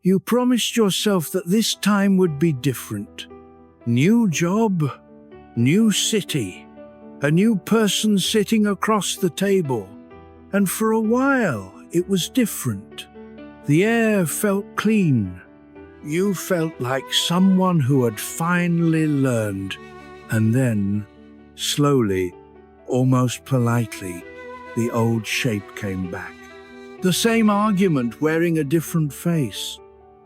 You promised yourself that this time would be different. New job, new city, a new person sitting across the table. And for a while, it was different. The air felt clean. You felt like someone who had finally learned. And then, slowly, almost politely, the old shape came back. The same argument wearing a different face.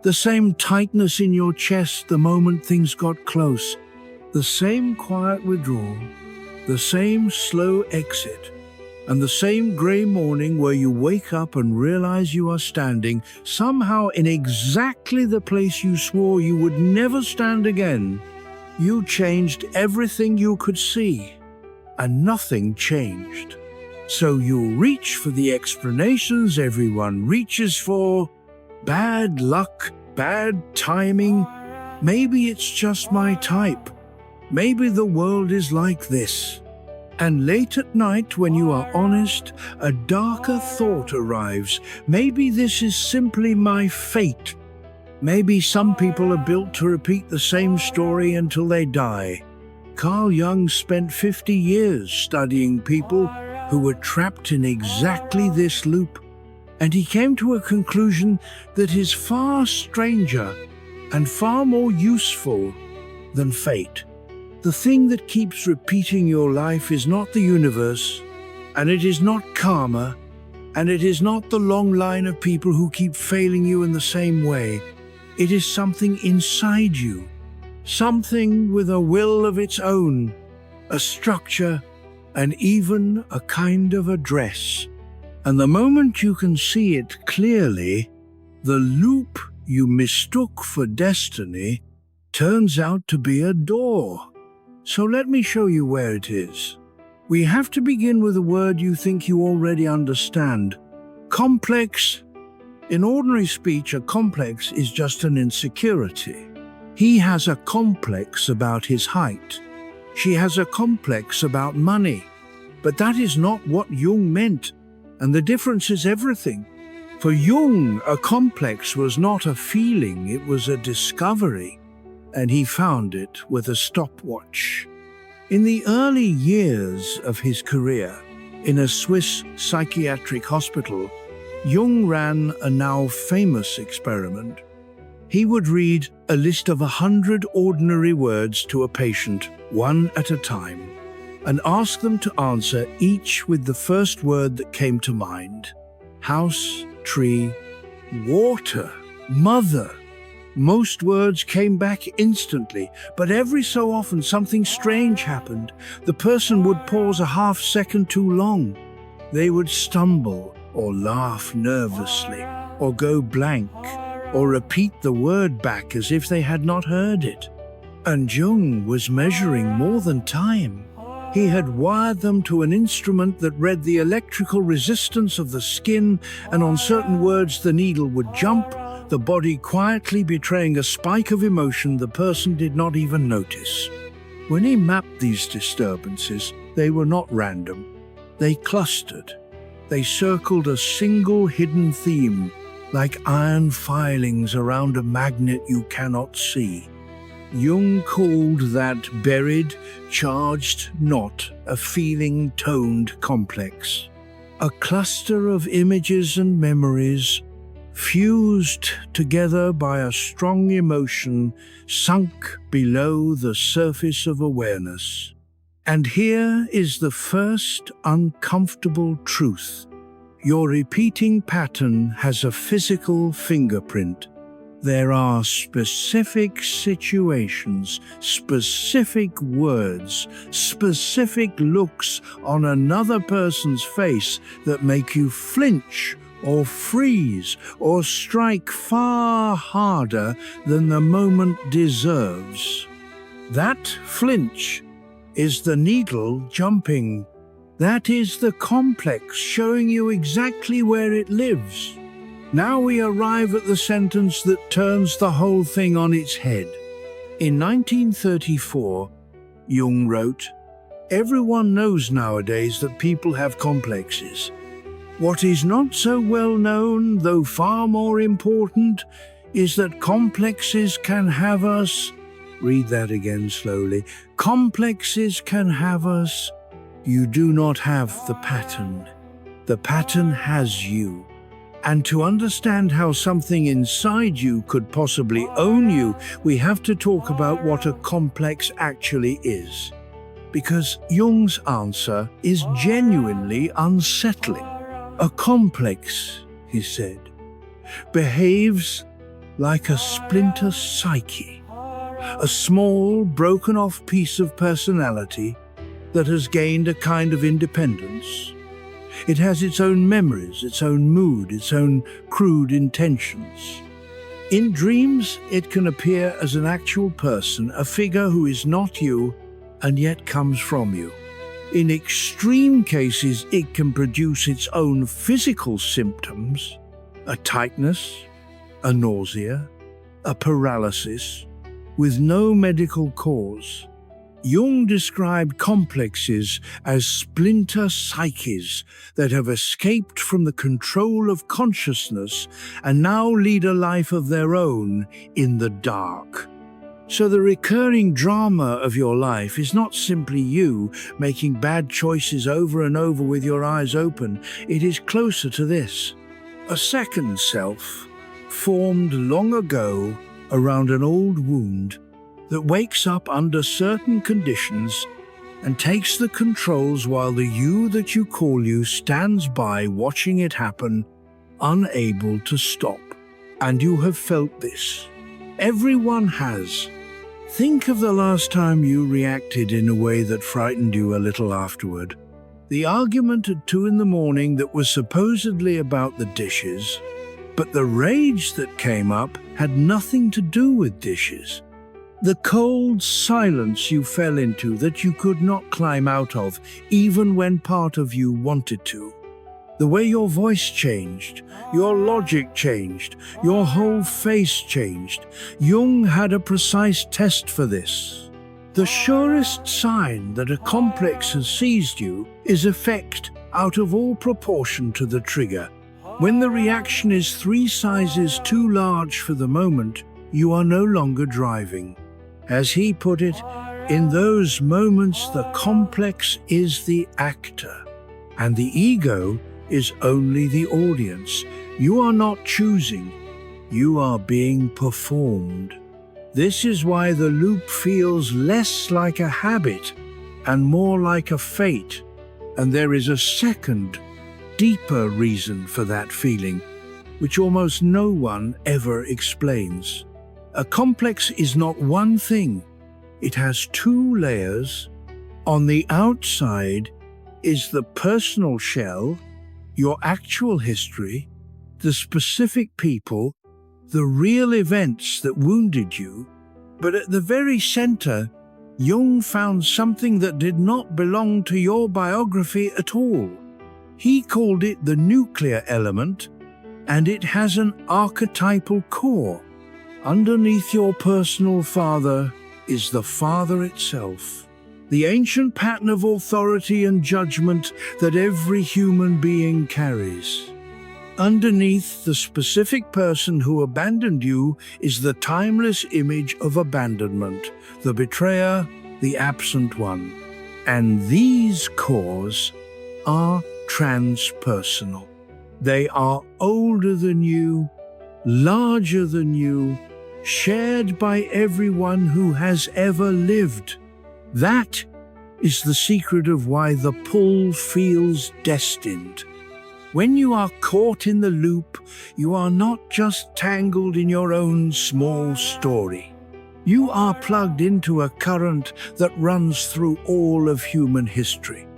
The same tightness in your chest the moment things got close. The same quiet withdrawal. The same slow exit. And the same grey morning where you wake up and realize you are standing somehow in exactly the place you swore you would never stand again. You changed everything you could see, and nothing changed. So you reach for the explanations everyone reaches for. Bad luck, bad timing. Maybe it's just my type. Maybe the world is like this. And late at night, when you are honest, a darker thought arrives. Maybe this is simply my fate. Maybe some people are built to repeat the same story until they die. Carl Jung spent 50 years studying people who were trapped in exactly this loop, and he came to a conclusion that is far stranger and far more useful than fate. The thing that keeps repeating your life is not the universe, and it is not karma, and it is not the long line of people who keep failing you in the same way. It is something inside you, something with a will of its own, a structure, and even a kind of address. And the moment you can see it clearly, the loop you mistook for destiny turns out to be a door. So let me show you where it is. We have to begin with a word you think you already understand. Complex. In ordinary speech, a complex is just an insecurity. He has a complex about his height. She has a complex about money. But that is not what Jung meant, and the difference is everything. For Jung, a complex was not a feeling, it was a discovery, and he found it with a stopwatch. In the early years of his career, in a Swiss psychiatric hospital, Jung ran a now famous experiment. He would read a list of 100 ordinary words to a patient, one at a time, and ask them to answer each with the first word that came to mind. House, tree, water, mother. Most words came back instantly, but every so often something strange happened. The person would pause a half second too long. They would stumble, or laugh nervously, or go blank, or repeat the word back as if they had not heard it. And Jung was measuring more than time. He had wired them to an instrument that read the electrical resistance of the skin, and on certain words the needle would jump, the body quietly betraying a spike of emotion the person did not even notice. When he mapped these disturbances, they were not random. They clustered. They circled a single hidden theme, like iron filings around a magnet you cannot see. Jung called that buried, charged knot a feeling-toned complex. A cluster of images and memories, fused together by a strong emotion, sunk below the surface of awareness. And here is the first uncomfortable truth. Your repeating pattern has a physical fingerprint. There are specific situations, specific words, specific looks on another person's face that make you flinch or freeze or strike far harder than the moment deserves. That flinch is the needle jumping. That is the complex showing you exactly where it lives. Now we arrive at the sentence that turns the whole thing on its head. In 1934, Jung wrote, "Everyone knows nowadays that people have complexes. What is not so well known, though far more important, is that complexes can have us. Read that again slowly. Complexes can have us. You do not have the pattern. The pattern has you. And to understand how something inside you could possibly own you, we have to talk about what a complex actually is. Because Jung's answer is genuinely unsettling. A complex, he said, behaves like a splinter psyche, a small, broken-off piece of personality that has gained a kind of independence. It has its own memories, its own mood, its own crude intentions. In dreams, it can appear as an actual person, a figure who is not you and yet comes from you. In extreme cases, it can produce its own physical symptoms, a tightness, a nausea, a paralysis, with no medical cause. Jung described complexes as splinter psyches that have escaped from the control of consciousness and now lead a life of their own in the dark. So the recurring drama of your life is not simply you making bad choices over and over with your eyes open. It is closer to this. A second self, formed long ago around an old wound, that wakes up under certain conditions and takes the controls while the you that you call you stands by watching it happen, unable to stop. And you have felt this. Everyone has. Think of the last time you reacted in a way that frightened you a little afterward. The argument at 2 a.m. that was supposedly about the dishes, but the rage that came up had nothing to do with dishes. The cold silence you fell into that you could not climb out of, even when part of you wanted to. The way your voice changed, your logic changed, your whole face changed. Jung had a precise test for this. The surest sign that a complex has seized you is effect out of all proportion to the trigger. When the reaction is 3 sizes too large for the moment, you are no longer driving. As he put it, in those moments the complex is the actor, and the ego is only the audience. You are not choosing, you are being performed. This is why the loop feels less like a habit and more like a fate, and there is a second, deeper reason for that feeling, which almost no one ever explains. A complex is not one thing. It has 2 layers. On the outside is the personal shell, your actual history, the specific people, the real events that wounded you. But at the very center, Jung found something that did not belong to your biography at all. He called it the nuclear element, and it has an archetypal core. Underneath your personal father is the father itself, the ancient pattern of authority and judgment that every human being carries. Underneath the specific person who abandoned you is the timeless image of abandonment, the betrayer, the absent one. And these cores are transpersonal. They are older than you, larger than you, shared by everyone who has ever lived. That is the secret of why the pull feels destined. When you are caught in the loop, you are not just tangled in your own small story. You are plugged into a current that runs through all of human history.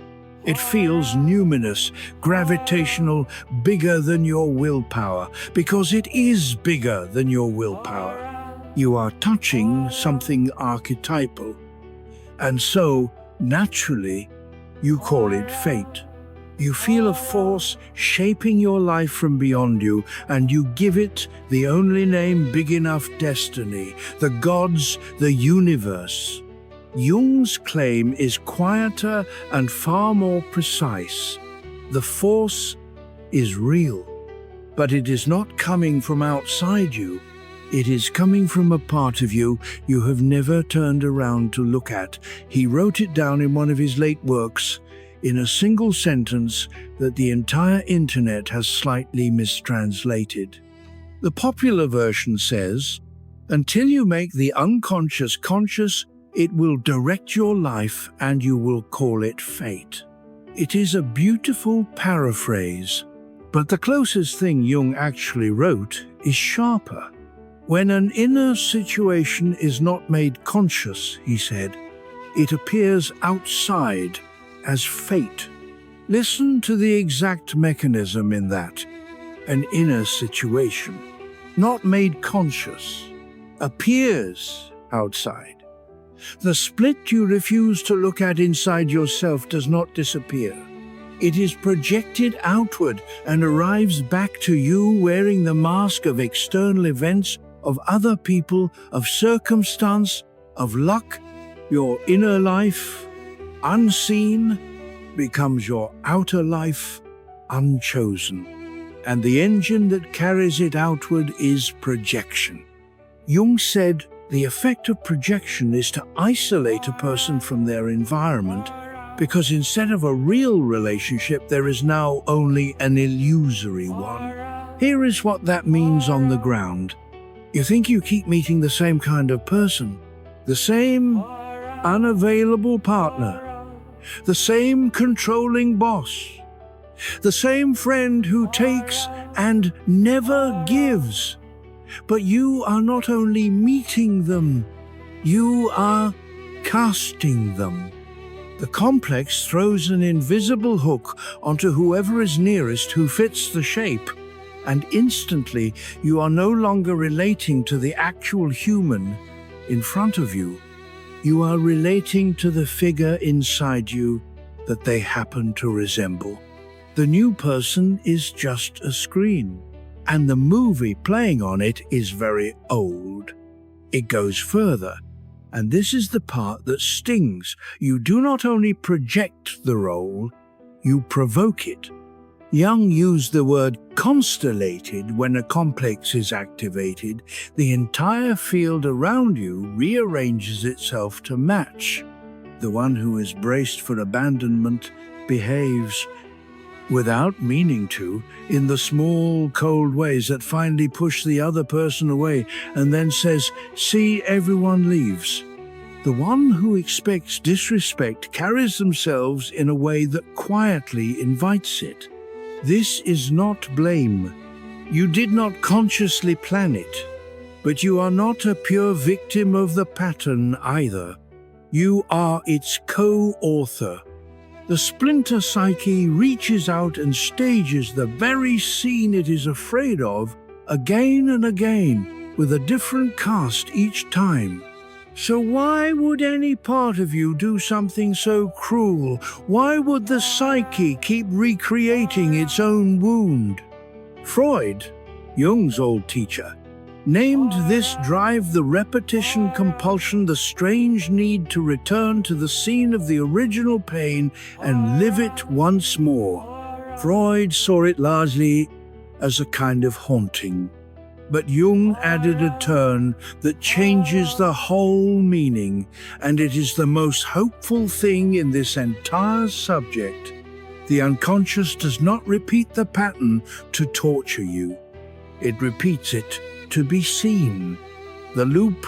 It feels numinous, gravitational, bigger than your willpower, because it is bigger than your willpower. You are touching something archetypal, and so, naturally, you call it fate. You feel a force shaping your life from beyond you, and you give it the only name big enough: destiny, the gods, the universe. Jung's claim is quieter and far more precise. The force is real, but it is not coming from outside you. It is coming from a part of you you have never turned around to look at. He wrote it down in one of his late works, in a single sentence that the entire internet has slightly mistranslated. The popular version says, "Until you make the unconscious conscious, it will direct your life and you will call it fate." It is a beautiful paraphrase, but the closest thing Jung actually wrote is sharper. When an inner situation is not made conscious, he said, it appears outside as fate. Listen to the exact mechanism in that. An inner situation, not made conscious, appears outside. The split you refuse to look at inside yourself does not disappear. It is projected outward and arrives back to you wearing the mask of external events, of other people, of circumstance, of luck. Your inner life, unseen, becomes your outer life, unchosen. And the engine that carries it outward is projection. Jung said the effect of projection is to isolate a person from their environment, because instead of a real relationship, there is now only an illusory one. Here is what that means on the ground. You think you keep meeting the same kind of person, the same unavailable partner, the same controlling boss, the same friend who takes and never gives. But you are not only meeting them, you are casting them. The complex throws an invisible hook onto whoever is nearest who fits the shape, and instantly you are no longer relating to the actual human in front of you. You are relating to the figure inside you that they happen to resemble. The new person is just a screen, and the movie playing on it is very old. It goes further, and this is the part that stings. You do not only project the role, you provoke it. Jung used the word constellated when a complex is activated. The entire field around you rearranges itself to match. The one who is braced for abandonment behaves without meaning to, in the small, cold ways that finally push the other person away and then says, "See, everyone leaves." The one who expects disrespect carries themselves in a way that quietly invites it. This is not blame. You did not consciously plan it, but you are not a pure victim of the pattern either. You are its co-author. The splinter psyche reaches out and stages the very scene it is afraid of again and again, with a different cast each time. So why would any part of you do something so cruel? Why would the psyche keep recreating its own wound? Freud, Jung's old teacher, named this drive the repetition compulsion, the strange need to return to the scene of the original pain and live it once more. Freud saw it largely as a kind of haunting, but Jung added a turn that changes the whole meaning, and it is the most hopeful thing in this entire subject. The unconscious does not repeat the pattern to torture you. It repeats it to be seen. The loop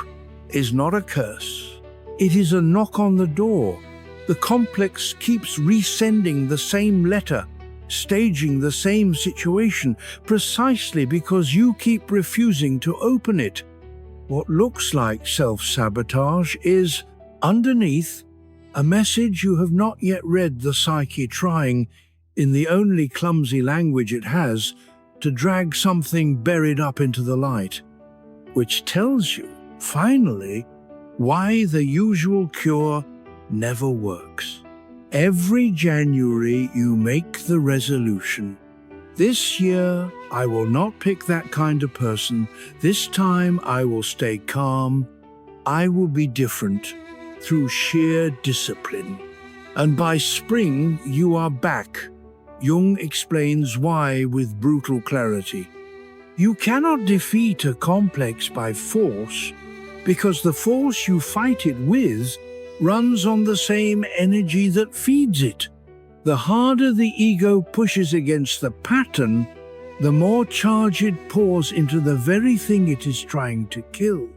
is not a curse. It is a knock on the door. The complex keeps resending the same letter, staging the same situation, precisely because you keep refusing to open it. What looks like self-sabotage is, underneath, a message you have not yet read, the psyche trying, in the only clumsy language it has, to drag something buried up into the light, which tells you, finally, why the usual cure never works. Every January you make the resolution. This year I will not pick that kind of person. This time I will stay calm. I will be different through sheer discipline. And by spring you are back. Jung explains why with brutal clarity. You cannot defeat a complex by force, because the force you fight it with runs on the same energy that feeds it. The harder the ego pushes against the pattern, the more charge it pours into the very thing it is trying to kill.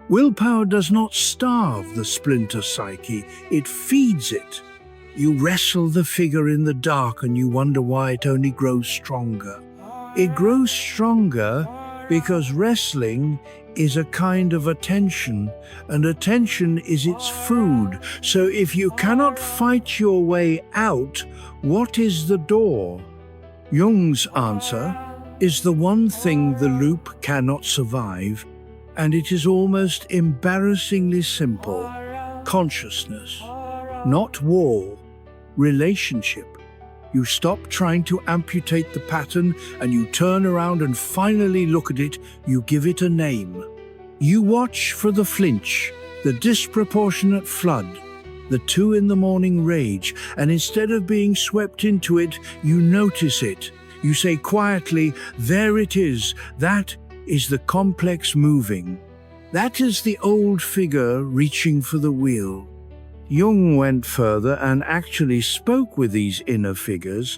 Willpower does not starve the splinter psyche, it feeds it. You wrestle the figure in the dark and you wonder why it only grows stronger. It grows stronger because wrestling is a kind of attention, and attention is its food. So if you cannot fight your way out, what is the door? Jung's answer is the one thing the loop cannot survive, and it is almost embarrassingly simple. Consciousness, not war, relationship. You stop trying to amputate the pattern and you turn around and finally look at it, you give it a name. You watch for the flinch, the disproportionate flood, the 2 a.m. rage, and instead of being swept into it, you notice it. You say quietly, there it is, that is the complex moving. That is the old figure reaching for the wheel. Jung went further and actually spoke with these inner figures,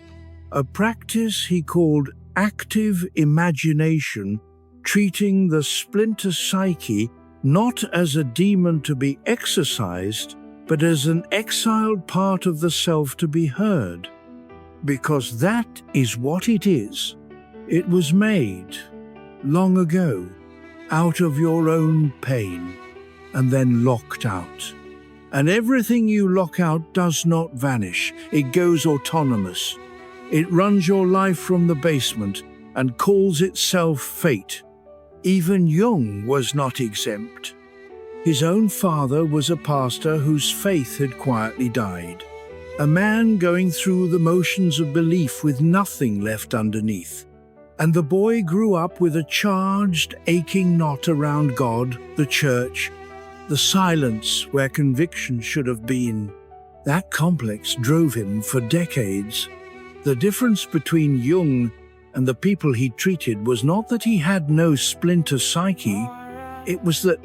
a practice he called active imagination, treating the splinter psyche not as a demon to be exorcised, but as an exiled part of the self to be heard. Because that is what it is. It was made, long ago, out of your own pain, and then locked out. And everything you lock out does not vanish, it goes autonomous. It runs your life from the basement and calls itself fate. Even Jung was not exempt. His own father was a pastor whose faith had quietly died. A man going through the motions of belief with nothing left underneath. And the boy grew up with a charged, aching knot around God, the church, the silence where conviction should have been. That complex drove him for decades. The difference between Jung and the people he treated was not that he had no splinter psyche, it was that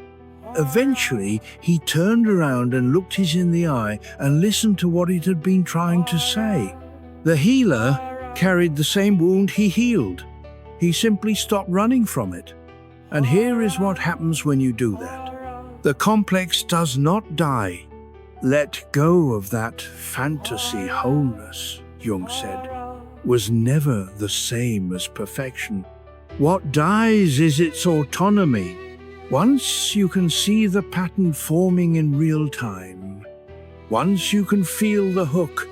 eventually he turned around and looked it in the eye and listened to what it had been trying to say. The healer carried the same wound he healed. He simply stopped running from it. And here is what happens when you do that. The complex does not die. Let go of that fantasy wholeness, Jung said, was never the same as perfection. What dies is its autonomy. Once you can see the pattern forming in real time, once you can feel the hook,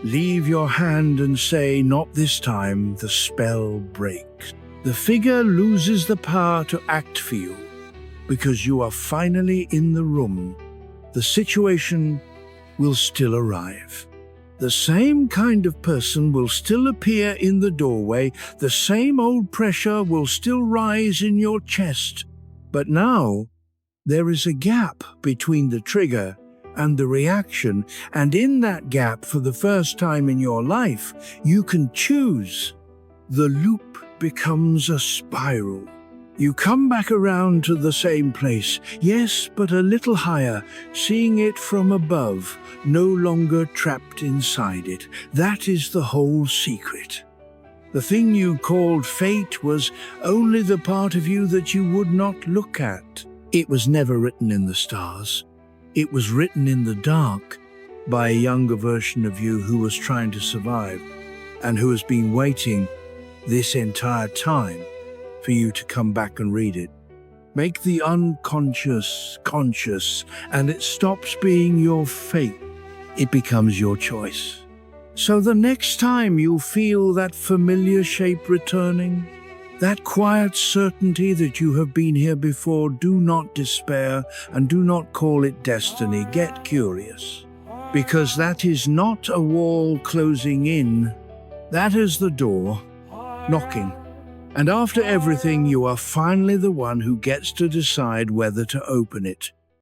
leave your hand and say, not this time, the spell breaks. The figure loses the power to act for you, because you are finally in the room. The situation will still arrive. The same kind of person will still appear in the doorway. The same old pressure will still rise in your chest. But now, there is a gap between the trigger and the reaction, and in that gap, for the first time in your life, you can choose. The loop becomes a spiral. You come back around to the same place, yes, but a little higher, seeing it from above, no longer trapped inside it. That is the whole secret. The thing you called fate was only the part of you that you would not look at. It was never written in the stars. It was written in the dark by a younger version of you who was trying to survive and who has been waiting this entire time for you to come back and read it. Make the unconscious conscious, and it stops being your fate. It becomes your choice. So the next time you feel that familiar shape returning, that quiet certainty that you have been here before, do not despair and do not call it destiny. Get curious, because that is not a wall closing in. That is the door knocking. And after everything, you are finally the one who gets to decide whether to open it.